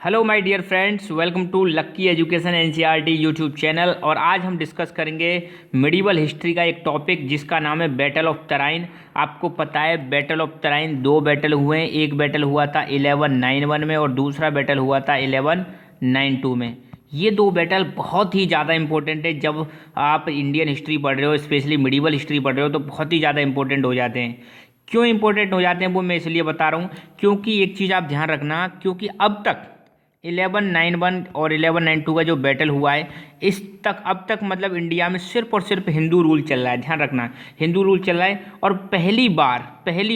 Hello my dear friends, welcome to lucky education NCERT YouTube channel. और आज हम discuss करेंगे मिडिवल हिस्ट्री का एक टॉपिक जिसका नाम है बैटल ऑफ तराइन। आपको पता है बैटल ऑफ तराइन दो बैटल हुए हैं। एक बैटल हुआ था 1191 में और दूसरा बैटल हुआ था 1192 में। ये दो बैटल बहुत ही ज़्यादा इंपॉर्टेंट है। जब आप इंडियन हिस्ट्री पढ़ रहे हो, स्पेशली मिडिवल हिस्ट्री पढ़ रहे हो, तो बहुत ही ज़्यादा इंपॉर्टेंट हो जाते हैं। क्यों इंपॉर्टेंट हो जाते हैं वो मैं इसलिए बता रहा हूँ क्योंकि एक चीज़ आप ध्यान रखना, क्योंकि अब तक 1191 और 1192 का जो बैटल हुआ है, इस तक अब तक मतलब इंडिया में सिर्फ और सिर्फ हिंदू रूल चल रहा है। ध्यान रखना, हिंदू रूल चल रहा है। और पहली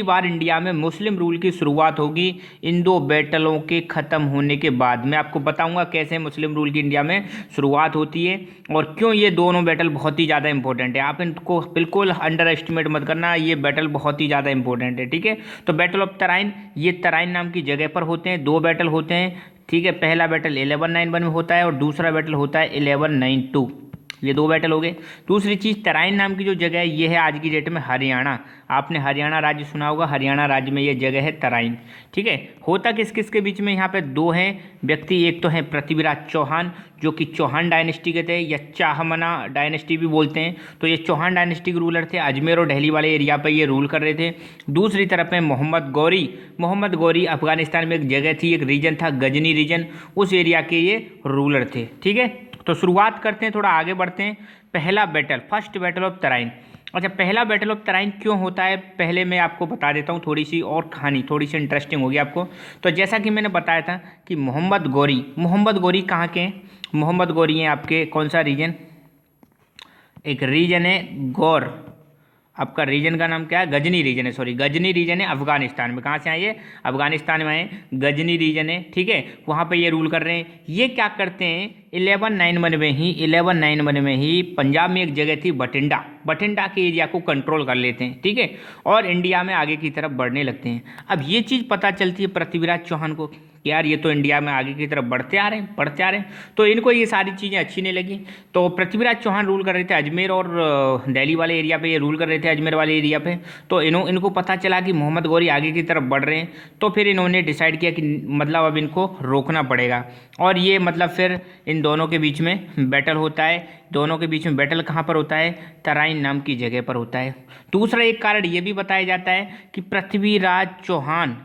बार इंडिया में मुस्लिम रूल की शुरुआत होगी इन दो बैटलों के ख़त्म होने के बाद। मैं आपको बताऊंगा कैसे मुस्लिम रूल की इंडिया में शुरुआत होती है और क्यों ये दोनों बैटल बहुत ही ज़्यादा इंपॉर्टेंट है। आप इनको बिल्कुल अंडर एस्टिमेट मत करना, ये बैटल बहुत ही ज़्यादा इंपॉर्टेंट है। ठीक है, तो बैटल ऑफ तराइन, ये तराइन नाम की जगह पर होते हैं। दो बैटल होते हैं। ठीक है, पहला बैटल 1191 में होता है और दूसरा बैटल होता है 1192। ये दो बैटल हो गए। दूसरी चीज़, तराइन नाम की जो जगह है ये है आज की डेट में हरियाणा। आपने हरियाणा राज्य सुना होगा, हरियाणा राज्य में ये जगह है तराइन। ठीक है, होता किस किस के बीच में, यहाँ पे दो हैं व्यक्ति। एक तो है पृथ्वीराज चौहान जो कि चौहान डायनेस्टी के थे या चाहमना डायनेस्टी भी बोलते हैं। तो ये चौहान डायनेस्टी के रूलर थे, अजमेर और दिल्ली वाले एरिया पर ये रूल कर रहे थे। दूसरी तरफ है मोहम्मद गौरी अफगानिस्तान में एक जगह थी, एक रीजन था गजनी रीजन, उस एरिया के ये रूलर थे। ठीक है, तो शुरुआत करते हैं, थोड़ा आगे बढ़ते हैं। पहला battle, first battle of Tarain. अच्छा, पहला बैटल ऑफ तराइन क्यों होता है पहले मैं आपको बता देता हूँ। थोड़ी सी और कहानी थोड़ी सी इंटरेस्टिंग होगी आपको। तो जैसा कि मैंने बताया था कि मोहम्मद गौरी कहाँ के हैं? मोहम्मद गौरी हैं आपके कौन सा रीजन? एक रीजन है गौर, आपका रीजन का नाम क्या है? गजनी रीजन है, सॉरी गजनी रीजन है अफगानिस्तान में। कहाँ से आए ये? अफगानिस्तान में आए, गजनी रीजन है। ठीक है, वहाँ पे ये रूल कर रहे हैं। ये क्या करते हैं 1191 में ही पंजाब में एक जगह थी बठिंडा के एरिया को कंट्रोल कर लेते हैं। ठीक है, और इंडिया में आगे की तरफ बढ़ने लगते हैं। अब ये चीज़ पता चलती है पृथ्वीराज चौहान को, यार ये तो इंडिया में आगे की तरफ बढ़ते आ रहे हैं। तो इनको ये सारी चीज़ें अच्छी नहीं लगी। तो पृथ्वीराज चौहान रूल कर रहे थे अजमेर और दिल्ली वाले एरिया पे, ये रूल कर रहे थे अजमेर वाले एरिया पे। तो इनको पता चला कि मोहम्मद गौरी आगे की तरफ बढ़ रहे हैं। तो फिर इन्होंने डिसाइड किया कि मतलब अब इनको रोकना पड़ेगा। और ये मतलब फिर इन दोनों के बीच में बैटल होता है। दोनों के बीच में बैटल कहाँ पर होता है? तराइन नाम की जगह पर होता है। दूसरा एक कारण ये भी बताया जाता है कि पृथ्वीराज चौहान,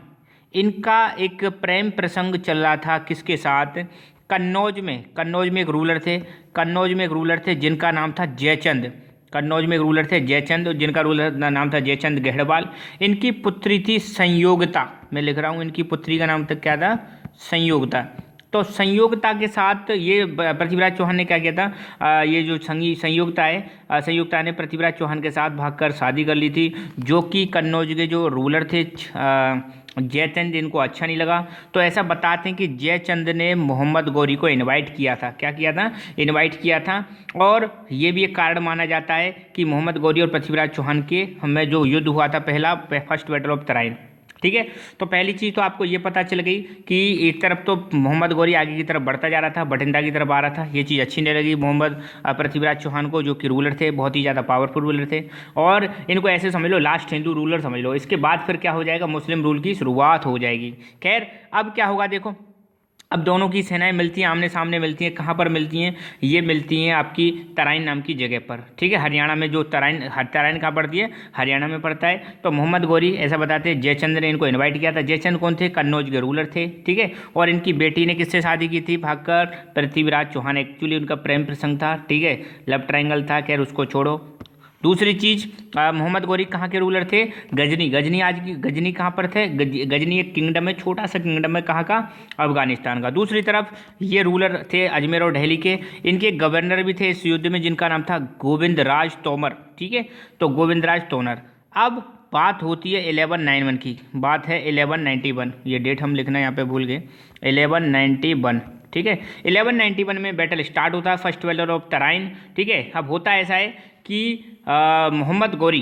इनका एक प्रेम प्रसंग चल रहा था किसके साथ? कन्नौज में एक रूलर थे जिनका नाम था जयचंद। कन्नौज में एक रूलर थे जयचंद, जिनका रूलर नाम था जयचंद गढ़वाल। इनकी पुत्री थी संयोगता। मैं लिख रहा हूँ, इनकी पुत्री का नाम तक क्या था? संयोगता। तो संयोगता के साथ ये पृथ्वीराज चौहान ने क्या किया था, ये जो संयोगता है, संयोगता ने पृथ्वीराज चौहान के साथ भागकर शादी कर ली थी, जो कि कन्नौज के जो रूलर थे जयचंद, इनको अच्छा नहीं लगा। तो ऐसा बताते हैं कि जयचंद ने मोहम्मद गौरी को इनवाइट किया था। क्या किया था? इनवाइट किया था। और ये भी एक कारण माना जाता है कि मोहम्मद गौरी और पृथ्वीराज चौहान के हमें जो युद्ध हुआ था पहला, फर्स्ट बैटल ऑफ तराइन। ठीक है, तो पहली चीज़ तो आपको ये पता चल गई कि एक तरफ तो मोहम्मद गौरी आगे की तरफ बढ़ता जा रहा था, बठिंडा की तरफ आ रहा था। ये चीज़ अच्छी नहीं लगी पृथ्वीराज चौहान को, जो कि रूलर थे, बहुत ही ज़्यादा पावरफुल रूलर थे। और इनको ऐसे समझ लो लास्ट हिंदू रूलर समझ लो। इसके बाद फिर क्या हो जाएगा? मुस्लिम रूल की शुरुआत हो जाएगी। खैर, अब क्या होगा देखो, अब दोनों की सेनाएं मिलती हैं, आमने सामने मिलती हैं। कहाँ पर मिलती हैं? ये मिलती हैं आपकी तराइन नाम की जगह पर। ठीक है, हरियाणा में जो तराइन कहाँ पड़ती है? हरियाणा में पड़ता है। तो मोहम्मद गौरी ऐसा बताते हैं जयचंद ने इनको इनवाइट किया था। जयचंद कौन थे? कन्नौज के रूलर थे। ठीक है, और इनकी बेटी ने किससे शादी की थी? भागकर पृथ्वीराज चौहान। एक्चुअली उनका प्रेम प्रसंग था। ठीक है, लव ट्रायंगल था। खैर उसको छोड़ो। दूसरी चीज़, मोहम्मद गौरी कहाँ के रूलर थे? गजनी आज की गजनी कहाँ पर थे? गजनी एक किंगडम है, छोटा सा किंगडम है। कहाँ का? अफगानिस्तान का। दूसरी तरफ ये रूलर थे अजमेर और दिल्ली के। इनके गवर्नर भी थे इस युद्ध में, जिनका नाम था गोविंद राज तोमर। ठीक है, तो गोविंद राज तोमर। अब बात होती है 1191 की, बात है 1191। ये डेट हम लिखना यहाँ पे भूल गए, 1191। ठीक है, 1191 में बैटल स्टार्ट होता है, फर्स्ट बैटल ऑफ तराइन। ठीक है, अब होता ऐसा है कि मोहम्मद गौरी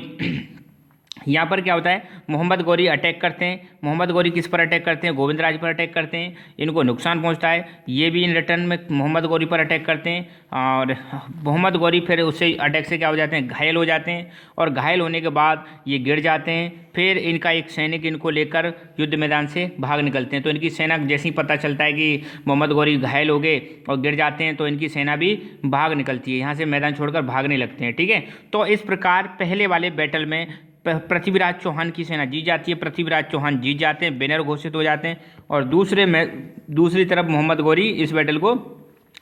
यहाँ पर क्या होता है, मोहम्मद गौरी अटैक करते हैं। मोहम्मद गौरी किस पर अटैक करते हैं, गोविंदराज पर अटैक करते हैं, इनको नुकसान पहुँचता है। ये भी इन रिटर्न में मोहम्मद गौरी पर अटैक करते हैं और मोहम्मद गौरी फिर उससे अटैक से क्या हो जाते हैं, घायल हो जाते हैं और घायल होने के बाद ये गिर जाते हैं। फिर इनका एक सैनिक इनको लेकर युद्ध मैदान से भाग निकलते हैं। तो इनकी सेना जैसे ही पता चलता है कि मोहम्मद गौरी घायल हो गए और गिर जाते हैं तो इनकी सेना भी भाग निकलती है, यहाँ से मैदान छोड़कर भागने लगते हैं। ठीक है, तो इस प्रकार पहले वाले बैटल में पृथ्वीराज चौहान की सेना जीत जाती है, पृथ्वीराज चौहान जीत जाते हैं, विनर घोषित हो जाते हैं। और दूसरी तरफ मोहम्मद गौरी इस बैटल को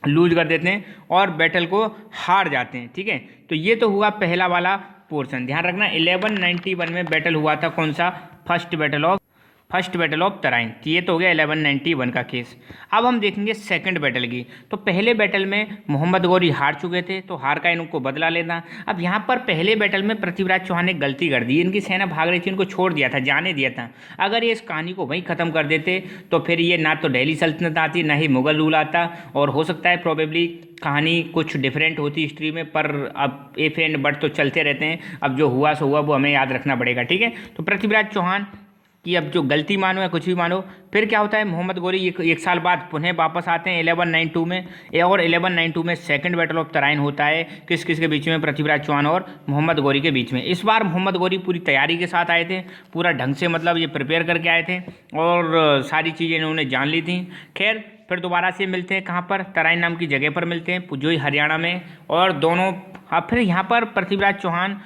लूज कर देते हैं और बैटल को हार जाते हैं। ठीक है, तो ये तो हुआ पहला वाला पोर्शन। ध्यान रखना 1191 में बैटल हुआ था, कौन सा, फर्स्ट बैटल ऑफ तराइन। ये तो हो गया 1191 का केस। अब हम देखेंगे सेकंड बैटल की। तो पहले बैटल में मोहम्मद गौरी हार चुके थे, तो हार का इनको बदला लेना। अब यहाँ पर पहले बैटल में पृथ्वीराज चौहान ने गलती कर दी, इनकी सेना भाग रही थी, इनको छोड़ दिया था, जाने दिया था। अगर ये इस कहानी को वहीं ख़त्म कर देते तो फिर ये ना तो दिल्ली सल्तनत आती, ना ही मुगल रूल आता, और हो सकता है प्रोबेबली कहानी कुछ डिफरेंट होती हिस्ट्री में। पर अब इफ एंड बट तो चलते रहते हैं, अब जो हुआ सो हुआ, वो हमें याद रखना पड़ेगा। ठीक है, तो पृथ्वीराज चौहान कि अब जो गलती मानो या कुछ भी मानो, फिर क्या होता है, मोहम्मद गौरी एक साल बाद पुनः वापस आते हैं 1192 में। और 1192 में सेकंड बैटल ऑफ तराइन होता है, किस किस के बीच में, पृथ्वीराज चौहान और मोहम्मद गौरी के बीच में। इस बार मोहम्मद गौरी पूरी तैयारी के साथ आए थे, पूरा ढंग से मतलब ये प्रिपेयर करके आए थे और सारी चीज़ें इन्होंने जान ली थी। खैर फिर दोबारा से मिलते हैं, कहाँ पर, तराइन नाम की जगह पर मिलते हैं, पुजोई हरियाणा में। और दोनों फिर यहाँ पर पृथ्वीराज चौहान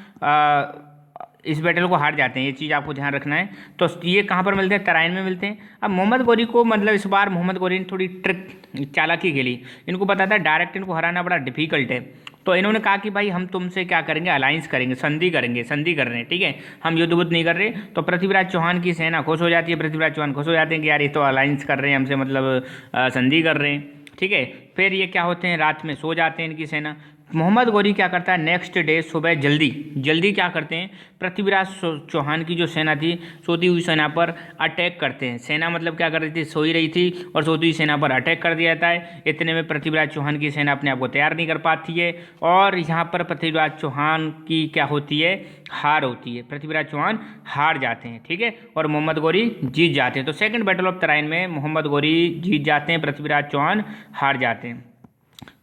इस बैटल को हार जाते हैं, ये चीज़ आपको ध्यान रखना है। तो ये कहाँ पर मिलते हैं, तराइन में मिलते हैं। अब मोहम्मद गौरी को मतलब इस बार मोहम्मद गौरी ने थोड़ी ट्रिक चालाकी खेली, इनको पता था डायरेक्ट इनको हराना बड़ा डिफिकल्ट है। तो इन्होंने कहा कि भाई हम तुमसे क्या करेंगे, अलायंस करेंगे, संधि कर रहे हैं। ठीक है, हम युद्ध बुद्ध नहीं कर रहे। तो पृथ्वीराज चौहान की सेना खुश हो जाती है, पृथ्वीराज चौहान खुश हो जाते हैं कि यार ये तो अलायंस कर रहे हैं हमसे, मतलब संधि कर रहे हैं। ठीक है, फिर ये क्या होते हैं, रात में सो जाते हैं इनकी सेना। मोहम्मद गौरी क्या करता है, नेक्स्ट डे सुबह जल्दी क्या करते हैं, पृथ्वीराज चौहान की जो सेना थी, सोती हुई सेना पर अटैक करते हैं। सेना मतलब क्या कर रही थी, सोई रही थी और सोती हुई सेना पर अटैक कर दिया जाता है। इतने में पृथ्वीराज चौहान की सेना अपने आप को तैयार नहीं कर पाती है और यहाँ पर पृथ्वीराज चौहान की क्या होती है, हार होती है। पृथ्वीराज चौहान हार जाते हैं। ठीक है, और मोहम्मद गौरी जीत जाते हैं। तो सेकंड बैटल ऑफ तराइन में मोहम्मद गौरी जीत जाते हैं, पृथ्वीराज चौहान हार जाते हैं।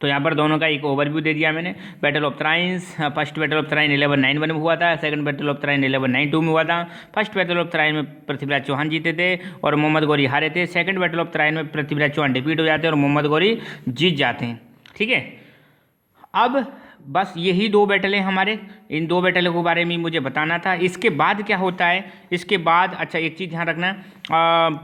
तो यहाँ पर दोनों का एक ओवरव्यू दे दिया मैंने। Battle of Tarains, first battle of Tarain 1191 में हुआ था, सेकंड बैटल ऑफ तराइन 1192 में हुआ था। फर्स्ट बैटल ऑफ तराइन में पृथ्वीराज चौहान जीते थे और मोहम्मद गौरी हारे थे। सेकंड बैटल ऑफ तराइन में पृथ्वीराज चौहान डिफीट हो जाते हैं और मोहम्मद गौरी जीत जाते हैं। ठीक है, अब बस यही दो बैटल हैं हमारे, इन दो बैटलों के बारे में मुझे बताना था। इसके बाद क्या होता है, इसके बाद अच्छा एक चीज़ ध्यान रखना,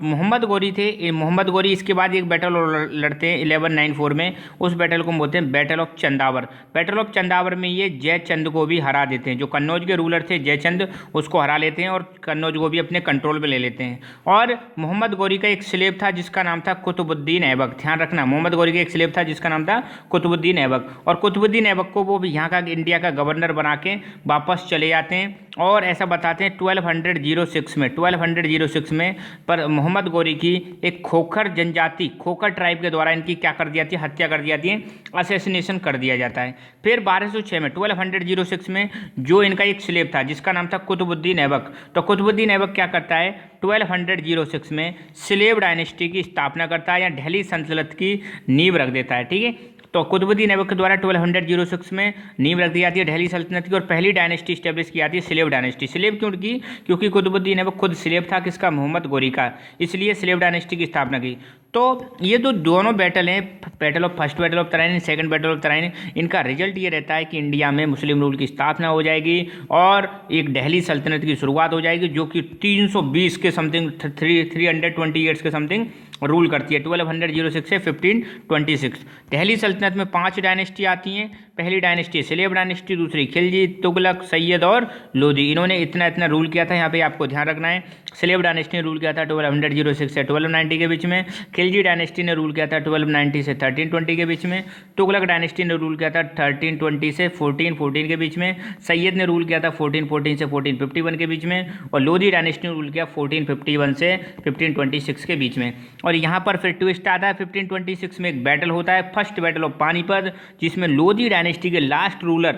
मोहम्मद गौरी थे, मोहम्मद गौरी इसके बाद एक बैटल लड़ते हैं 1194 में। उस बैटल को बोलते हैं battle of Chandawar. Battle of Chandawar में ये जयचंद को भी हरा देते हैं, जो कन्नौज के रूलर थे जयचंद, उसको हरा लेते हैं और कन्नौज को भी अपने कंट्रोल में ले लेते हैं। और मोहम्मद गौरी का एक स्लेव था जिसका नाम था कुतुबुद्दीन ऐबक। ध्यान रखना, मोहम्मद गौरी का एक स्लेव था जिसका नाम था कुतुबुद्दीन ऐबक, और कुतुबुद्दीन ऐबक को वो भी यहाँ का इंडिया का गवर्नर बना के वापस चले जाते हैं। और ऐसा बताते हैं 1206 में पर मोहम्मद गौरी की एक खोखर जनजाति, खोखर ट्राइब के द्वारा इनकी क्या कर दिया जाती है, हत्या कर दी जाती है, असैसिनेशन कर दिया जाता है। फिर 1206 में 1206 में जो इनका एक स्लेव था जिसका नाम था कुतुबुद्दीन ऐबक, तो कुतुबुद्दीन ऐबक क्या करता है, 1206 में स्लेव डायनेस्टी की स्थापना करता है या दिल्ली सल्तनत की नींव रख देता है। ठीक है, तो कुतुबुद्दीन ऐबक के द्वारा 1206 में नींव रख दी जाती है दिल्ली सल्तनत की और पहली डायनेस्टी स्टैब्लिश की जाती है स्लेव डायनेस्टी। स्लेव क्यों की, क्योंकि कुतुबुद्दीन ऐबक खुद स्लेव था, किसका, मोहम्मद गौरी का, इसलिए स्लेव डायनेस्टी की स्थापना की। तो ये तो दोनों बैटल हैं, first battle of Tarain, second battle of Tarain, इनका रिजल्ट ये रहता है कि इंडिया में मुस्लिम रूल की स्थापना हो जाएगी और एक दिल्ली सल्तनत की शुरुआत हो जाएगी जो कि 320 के समथिंग 320 ईयर्स के समथिंग रूल करती है, 1206 से 1526। दिल्ली सल्तनत में 5 डायनेस्टी आती हैं। पहली डायनेस्टी स्लेव डायनेस्टी, दूसरी खिलजी, तुगलक, सैयद और लोधी। इन्होंने इतना रूल किया था, यहाँ पे आपको ध्यान रखना है। स्लेव डायनेस्टी ने रूल किया था 1206 से 1290 के बीच में। खिलजी डायनेस्टी ने रूल किया था 1290 से 1320 के बीच में। तुगलक डायनेस्टी ने रूल किया था 1320 से 1414 के बीच में। सैयद ने रूल किया था 1414 से 1451 के बीच में। और लोधी डायनेस्टी ने रूल किया 1451 से 1526 के बीच में। और यहाँ पर फिर ट्विस्ट आता है, 1526 में एक बैटल होता है, फर्स्ट बैटल ऑफ पानीपत, जिसमें लोधी डायनेस्टी के लास्ट रूलर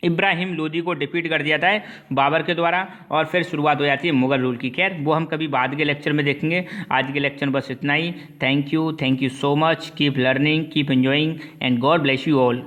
इब्राहिम लोदी को डिफीट कर दिया था बाबर के द्वारा, और फिर शुरुआत हो जाती है मुगल रूल की। खैर वो हम कभी बाद के लेक्चर में देखेंगे। आज के लेक्चर में बस इतना ही। Thank you so much. Keep learning, keep enjoying and God bless you all.